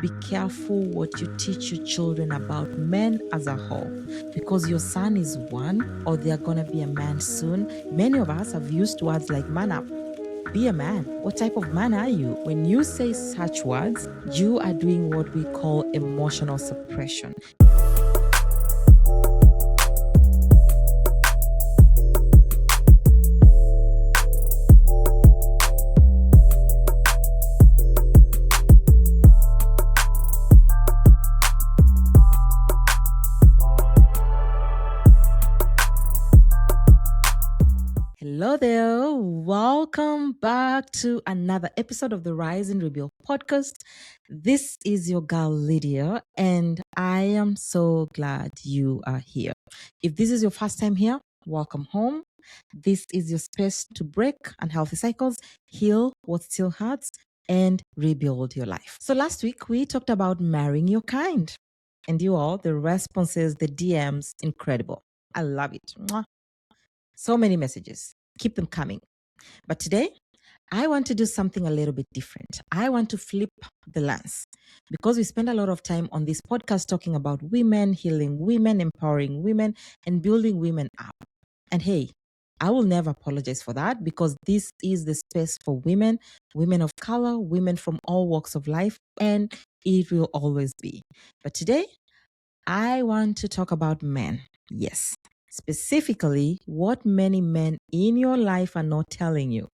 be careful what you teach your children about men as a whole, because your son is one, or they're going to be a man soon. Many of us have used words like man up. Be a man. What type of man are you? When you say such words, you are doing what we call emotional suppression. Hello there. Welcome back to another episode of the Rise and Rebuild podcast. This is your girl Lydia, and I am so glad you are here. If this is your first time here, welcome home. This is your space to break unhealthy cycles, heal what still hurts, and rebuild your life. So last week we talked about marrying your kind, and you all, the responses, the DMs, incredible. I love it. Mwah. So many messages. Keep them coming. But today, I want to do something a little bit different. I want to flip the lens, because we spend a lot of time on this podcast talking about women, healing women, empowering women, and building women up. And hey, I will never apologize for that, because this is the space for women, women of color, women from all walks of life, and it will always be. But today, I want to talk about men. Yes. Specifically, what many men in your life are not telling you.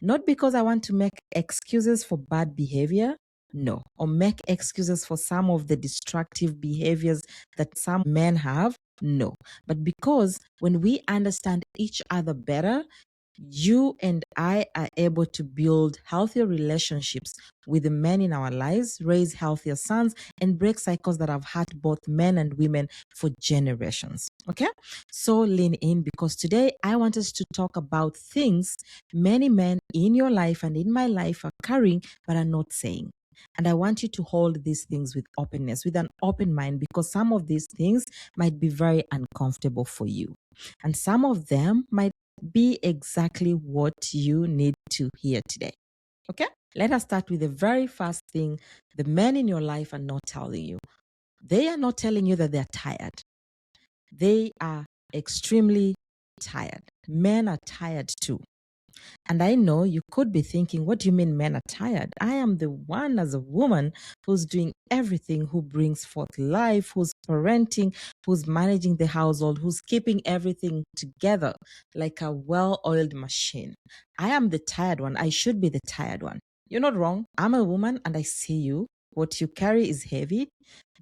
Not because I want to make excuses for bad behavior, no, or make excuses for some of the destructive behaviors that some men have, no, but because when we understand each other better, you and I are able to build healthier relationships with the men in our lives, raise healthier sons, and break cycles that have hurt both men and women for generations. Okay? So lean in, because today I want us to talk about things many men in your life and in my life are carrying but are not saying. And I want you to hold these things with openness, with an open mind, because some of these things might be very uncomfortable for you. And some of them might be exactly what you need to hear today. Okay? Let us start with the very first thing the men in your life are not telling you. They are not telling you that they're tired. They are extremely tired. Men are tired too. And I know you could be thinking, what do you mean men are tired? I am the one as a woman who's doing everything, who brings forth life, who's parenting, who's managing the household, who's keeping everything together like a well-oiled machine. I am the tired one. I should be the tired one. You're not wrong. I'm a woman and I see you. What you carry is heavy.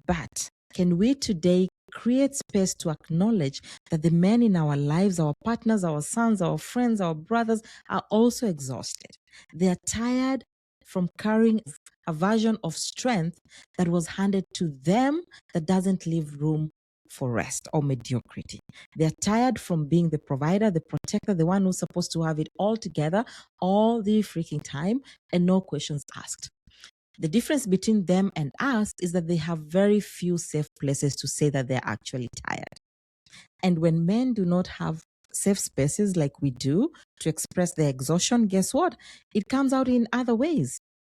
But can we today create space to acknowledge that the men in our lives, our partners, our sons, our friends, our brothers, are also exhausted? They are tired from carrying a version of strength that was handed to them that doesn't leave room for rest or mediocrity. They're tired from being the provider, the protector, the one who's supposed to have it all together all the freaking time and no questions asked. The difference between them and us is that they have very few safe places to say that they're actually tired. And when men do not have safe spaces like we do to express their exhaustion, guess what? It comes out in other ways.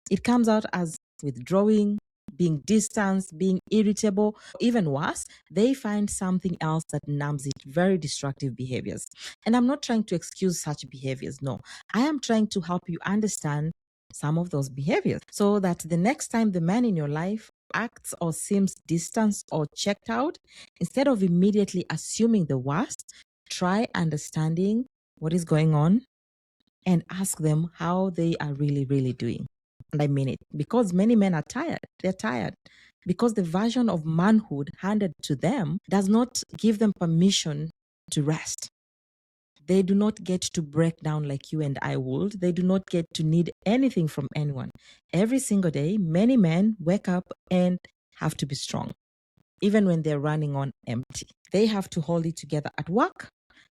It comes out as withdrawing, being distanced, being irritable. Even worse, they find something else that numbs it, very destructive behaviors. And I'm not trying to excuse such behaviors. No, I am trying to help you understand some of those behaviors so that the next time the man in your life acts or seems distanced or checked out, instead of immediately assuming the worst, try understanding what is going on and ask them how they are really, really doing. And I mean it, because many men are tired. They're tired because the version of manhood handed to them does not give them permission to rest. They do not get to break down like you and I would. They do not get to need anything from anyone. Every single day, many men wake up and have to be strong, even when they're running on empty. They have to hold it together at work,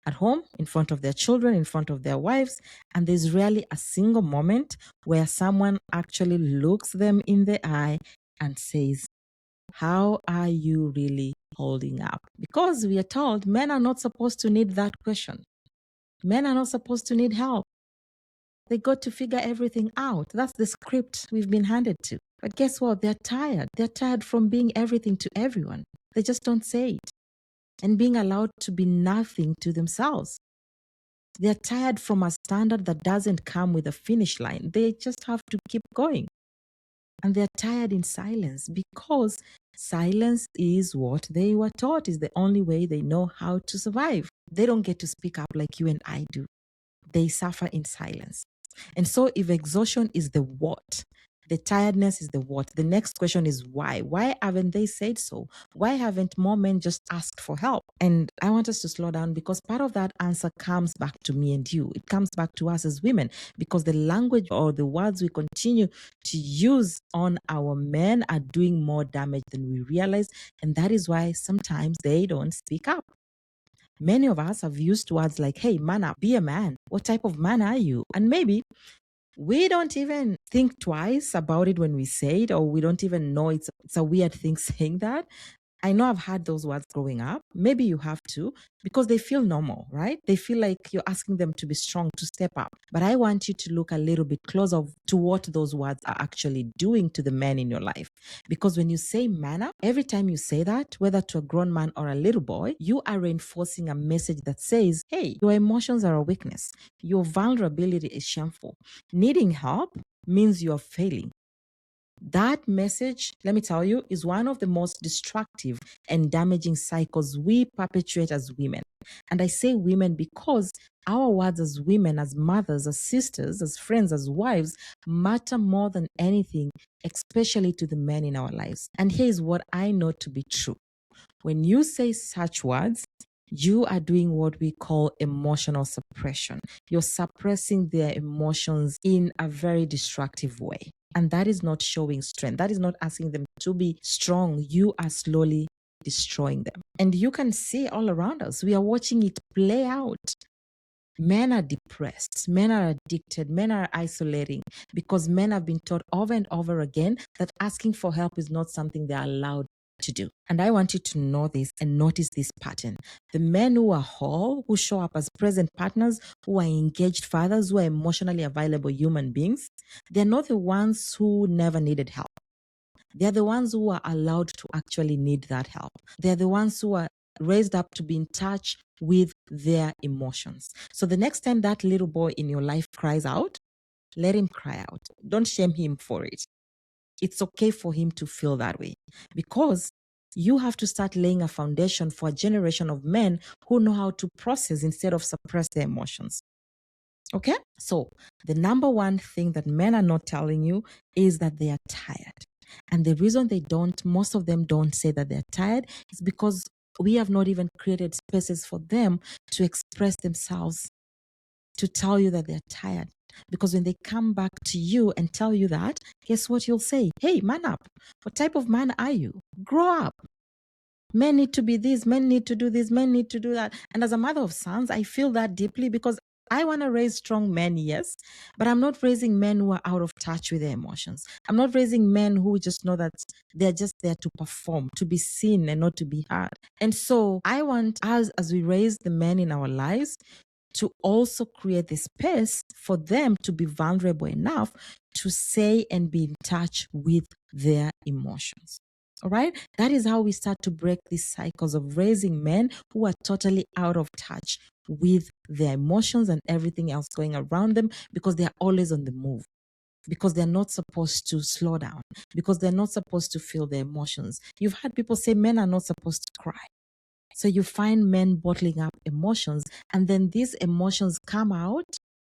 at home, in front of their children, in front of their wives. And there's rarely a single moment where someone actually looks them in the eye and says, how are you really holding up? Because we are told men are not supposed to need that question. Men are not supposed to need help. They got to figure everything out. That's the script we've been handed to. But guess what? They're tired. They're tired from being everything to everyone. They just don't say it. And being allowed to be nothing to themselves. They're tired from a standard that doesn't come with a finish line. They just have to keep going. And they're tired in silence because silence is what they were taught is the only way they know how to survive. They don't get to speak up like you and I do. They suffer in silence. And so if exhaustion is the what, the tiredness is the what, the next question is why? Why haven't they said so? Why haven't more men just asked for help? And I want us to slow down because part of that answer comes back to me and you. It comes back to us as women because the language or the words we continue to use on our men are doing more damage than we realize. And that is why sometimes they don't speak up. Many of us have used words like, hey, man up, be a man. What type of man are you? And maybe we don't even think twice about it when we say it, or we don't even know it's a weird thing saying that. I know I've had those words growing up. Maybe you have too, because they feel normal, right? They feel like you're asking them to be strong, to step up. But I want you to look a little bit closer to what those words are actually doing to the men in your life. Because when you say man up, every time you say that, whether to a grown man or a little boy, you are reinforcing a message that says, hey, your emotions are a weakness. Your vulnerability is shameful. Needing help means you are failing. That message, let me tell you, is one of the most destructive and damaging cycles we perpetuate as women. And I say women because our words as women, as mothers, as sisters, as friends, as wives, matter more than anything, especially to the men in our lives. And here's what I know to be true. When you say such words, you are doing what we call emotional suppression. You're suppressing their emotions in a very destructive way. And that is not showing strength. That is not asking them to be strong. You are slowly destroying them. And you can see all around us, we are watching it play out. Men are depressed, men are addicted, men are isolating because men have been taught over and over again that asking for help is not something they're allowed to do. And I want you to know this and notice this pattern. The men who are whole, who show up as present partners, who are engaged fathers, who are emotionally available human beings, they're not the ones who never needed help. They're the ones who are allowed to actually need that help. They're the ones who are raised up to be in touch with their emotions. So the next time that little boy in your life cries out, let him cry out. Don't shame him for it. It's okay for him to feel that way because you have to start laying a foundation for a generation of men who know how to process instead of suppress their emotions. Okay? So the number one thing that men are not telling you is that they are tired. And the reason most of them don't say that they're tired is because we have not even created spaces for them to express themselves, to tell you that they're tired. Because when they come back to you and tell you that, guess what you'll say? Hey, man up. What type of man are you? Grow up. Men need to be this, men need to do this, men need to do that. And as a mother of sons, I feel that deeply because I want to raise strong men, yes, but I'm not raising men who are out of touch with their emotions. I'm not raising men who just know that they're just there to perform, to be seen and not to be heard. And so I want us, as we raise the men in our lives, to also create the space for them to be vulnerable enough to say and be in touch with their emotions. All right. That is how we start to break these cycles of raising men who are totally out of touch with their emotions and everything else going around them because they're always on the move, because they're not supposed to slow down, because they're not supposed to feel their emotions. You've had people say men are not supposed to cry. So you find men bottling up emotions, and then these emotions come out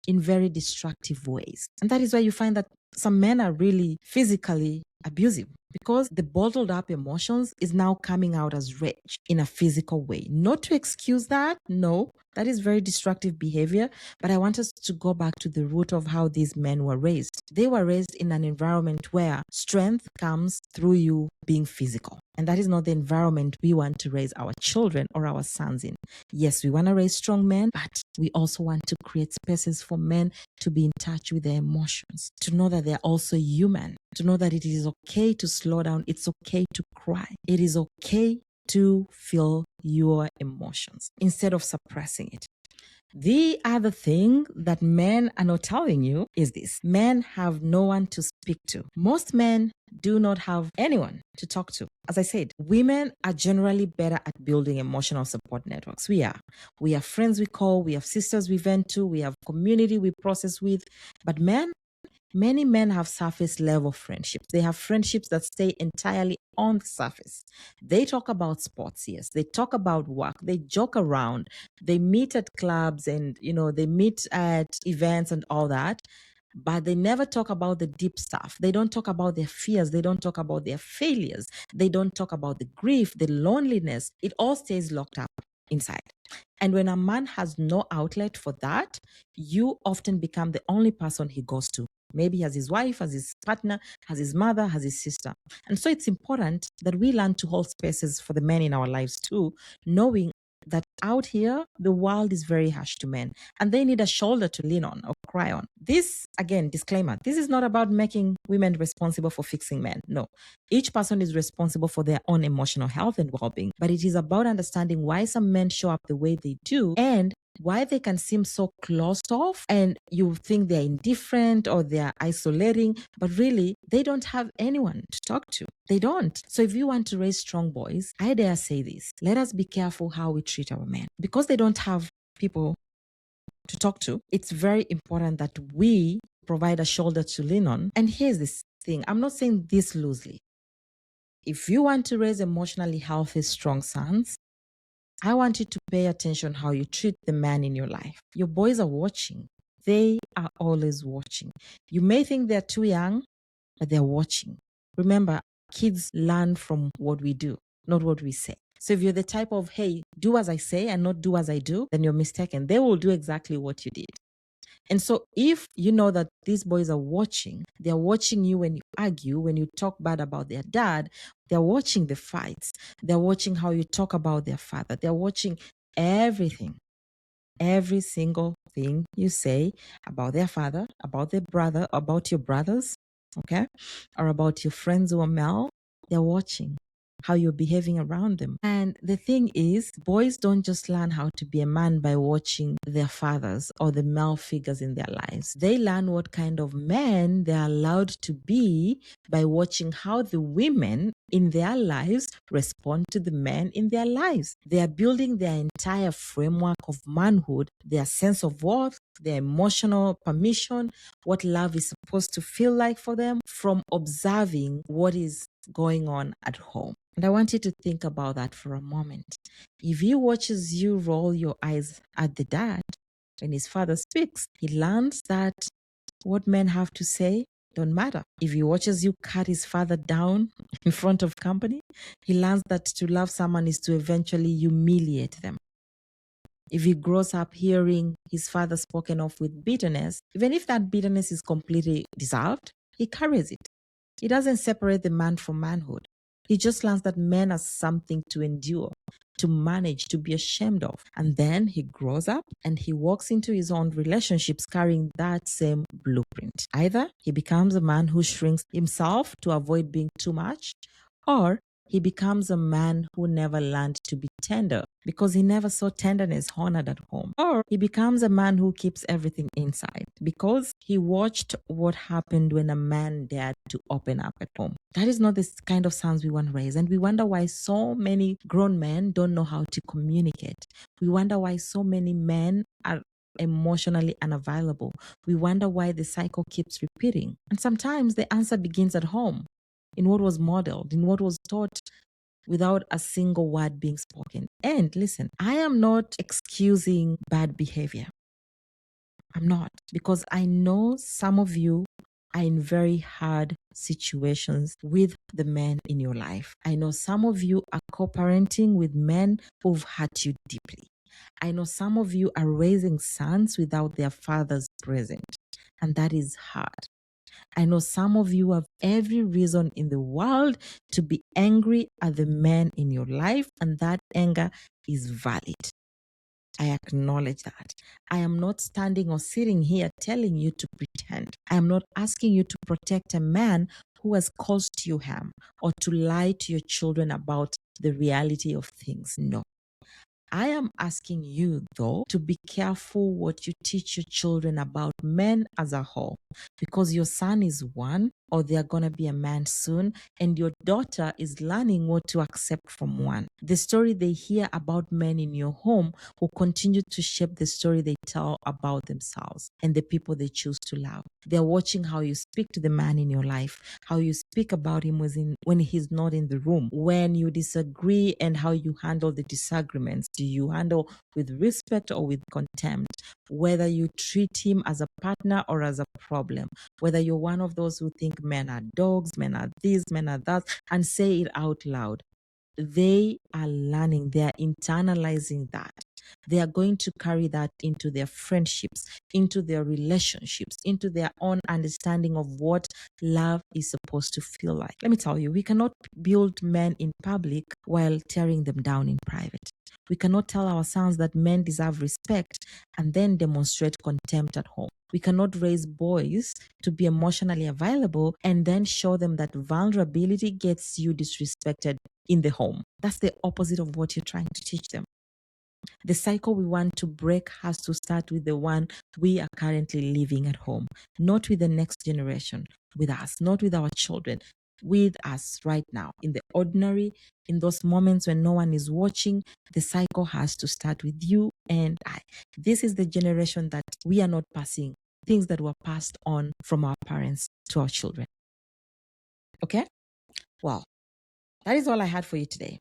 in very destructive ways. And that is why you find that some men are really physically abusive because the bottled up emotions is now coming out as rage in a physical way. Not to excuse that, no, that is very destructive behavior. But I want us to go back to the root of how these men were raised. They were raised in an environment where strength comes through you being physical. And that is not the environment we want to raise our children or our sons in. Yes, we want to raise strong men, but we also want to create spaces for men to be in touch with their emotions, to know that they're also human, to know that it is okay to slow down. It's okay to cry. It is okay to feel your emotions instead of suppressing it. The other thing that men are not telling you is this: men have no one to speak to. Most men do not have anyone to talk to. As I said, women are generally better at building emotional support networks. We are. We have friends we call, we have sisters we vent to, we have community we process with. But men, many men have surface level friendships. They have friendships that stay entirely on the surface. They talk about sports, yes. They talk about work. They joke around. They meet at clubs and, they meet at events and all that. But they never talk about the deep stuff. They don't talk about their fears. They don't talk about their failures. They don't talk about the grief, the loneliness. It all stays locked up inside. And when a man has no outlet for that, you often become the only person he goes to. Maybe has his wife, has his partner, has his mother, has his sister. And so it's important that we learn to hold spaces for the men in our lives too, knowing that out here, the world is very harsh to men and they need a shoulder to lean on or cry on. This, again, disclaimer, this is not about making women responsible for fixing men. No, each person is responsible for their own emotional health and well-being, but it is about understanding why some men show up the way they do and why they can seem so closed off and you think they're indifferent or they're isolating, but really they don't have anyone to talk to. They don't. So if you want to raise strong boys, I dare say this: let us be careful how we treat our men. Because they don't have people to talk to, it's very important that we provide a shoulder to lean on. And here's this thing: I'm not saying this loosely. If you want to raise emotionally healthy, strong sons, I want you to pay attention how you treat the man in your life. Your boys are watching. They are always watching. You may think they're too young, but they're watching. Remember, kids learn from what we do, not what we say. So if you're the type of, hey, do as I say and not do as I do, then you're mistaken. They will do exactly what you did. And so if you know that these boys are watching, they're watching you when you argue, when you talk bad about their dad, they're watching the fights, they're watching how you talk about their father, they're watching everything, every single thing you say about their father, about their brother, about your brothers, okay, or about your friends who are male. They're watching how you're behaving around them. And the thing is, boys don't just learn how to be a man by watching their fathers or the male figures in their lives. They learn what kind of men they're allowed to be by watching how the women in their lives respond to the men in their lives. They are building their entire framework of manhood, their sense of worth, their emotional permission, what love is supposed to feel like for them, from observing what is going on at home. And I want you to think about that for a moment. If he watches you roll your eyes at the dad when his father speaks, he learns that what men have to say don't matter. If he watches you cut his father down in front of company, he learns that to love someone is to eventually humiliate them. If he grows up hearing his father spoken of with bitterness, even if that bitterness is completely deserved, he carries it. He doesn't separate the man from manhood. He just learns that men are something to endure, to manage, to be ashamed of. And then he grows up and he walks into his own relationships carrying that same blueprint. Either he becomes a man who shrinks himself to avoid being too much, or he becomes a man who never learned to be tender because he never saw tenderness honored at home. Or he becomes a man who keeps everything inside because he watched what happened when a man dared to open up at home. That is not the kind of sons we want to raise. And we wonder why so many grown men don't know how to communicate. We wonder why so many men are emotionally unavailable. We wonder why the cycle keeps repeating. And sometimes the answer begins at home, in what was modeled, in what was taught without a single word being spoken. And listen, I am not excusing bad behavior. I'm not, because I know some of you are in very hard situations with the men in your life. I know some of you are co-parenting with men who've hurt you deeply. I know some of you are raising sons without their fathers present, and that is hard. I know some of you have every reason in the world to be angry at the men in your life, and that anger is valid. I acknowledge that. I am not standing or sitting here telling you to pretend. I am not asking you to protect a man who has caused you harm or to lie to your children about the reality of things. No. I am asking you, though, to be careful what you teach your children about men as a whole, because your son is one, or they're going to be a man soon, and your daughter is learning what to accept from one. The story they hear about men in your home will continue to shape the story they tell about themselves and the people they choose to love. They're watching how you speak to the man in your life, how you speak about him when he's not in the room, when you disagree, and how you handle the disagreements. Do you handle with respect or with contempt? Whether you treat him as a partner or as a problem, whether you're one of those who think men are dogs, men are this, men are that, and say it out loud. They are learning, they are internalizing that. They are going to carry that into their friendships, into their relationships, into their own understanding of what love is supposed to feel like. Let me tell you, we cannot build men in public while tearing them down in private. We cannot tell our sons that men deserve respect and then demonstrate contempt at home. We cannot raise boys to be emotionally available and then show them that vulnerability gets you disrespected in the home. That's the opposite of what you're trying to teach them. The cycle we want to break has to start with the one we are currently living at home, not with the next generation, with us, not with our children, with us right now. In the ordinary, in those moments when no one is watching, the cycle has to start with you and I. This is the generation that we are not passing things that were passed on from our parents to our children. Okay? Well, that is all I had for you today.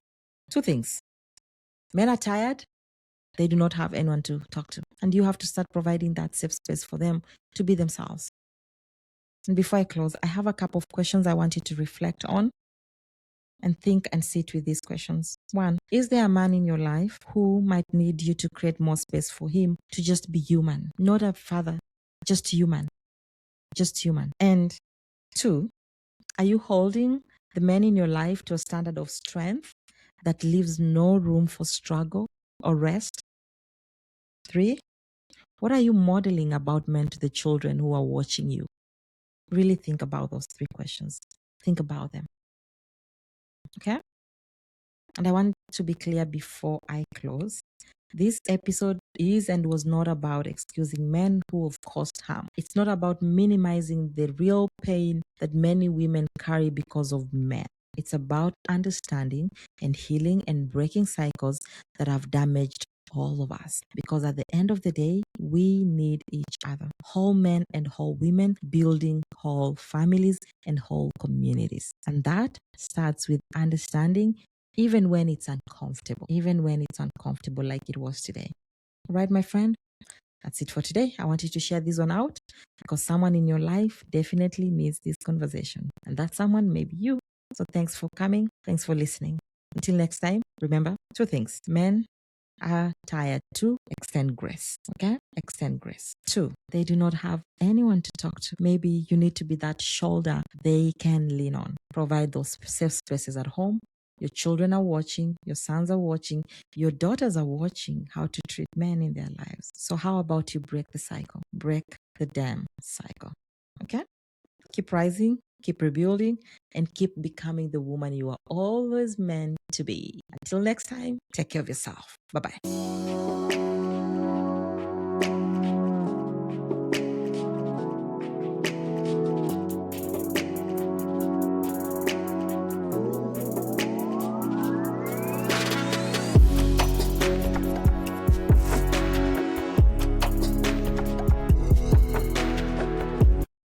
2 things. Men are tired. They do not have anyone to talk to. And you have to start providing that safe space for them to be themselves. And before I close, I have a couple of questions I want you to reflect on and think and sit with these questions. 1, is there a man in your life who might need you to create more space for him to just be human? Not a father, just human. Just human. And 2, are you holding the men in your life to a standard of strength that leaves no room for struggle or rest? 3, what are you modeling about men to the children who are watching you? Really think about those 3 questions. Think about them. Okay? And I want to be clear before I close. This episode is and was not about excusing men who have caused harm. It's not about minimizing the real pain that many women carry because of men. It's about understanding and healing and breaking cycles that have damaged all of us. Because at the end of the day, we need each other. Whole men and whole women building whole families and whole communities. And that starts with understanding, even when it's uncomfortable, like it was today. All right, my friend, that's it for today. I want you to share this one out because someone in your life definitely needs this conversation. And that someone may be you. So thanks for coming. Thanks for listening. Until next time, remember 2 things. Men are tired. 2, extend grace. Okay? Extend grace. 2, they do not have anyone to talk to. Maybe you need to be that shoulder they can lean on. Provide those safe spaces at home. Your children are watching, your sons are watching, your daughters are watching how to treat men in their lives. So how about you break the cycle? Break the damn cycle. Okay? Keep rising, keep rebuilding, and keep becoming the woman you are always meant to be. Until next time, take care of yourself. Bye-bye.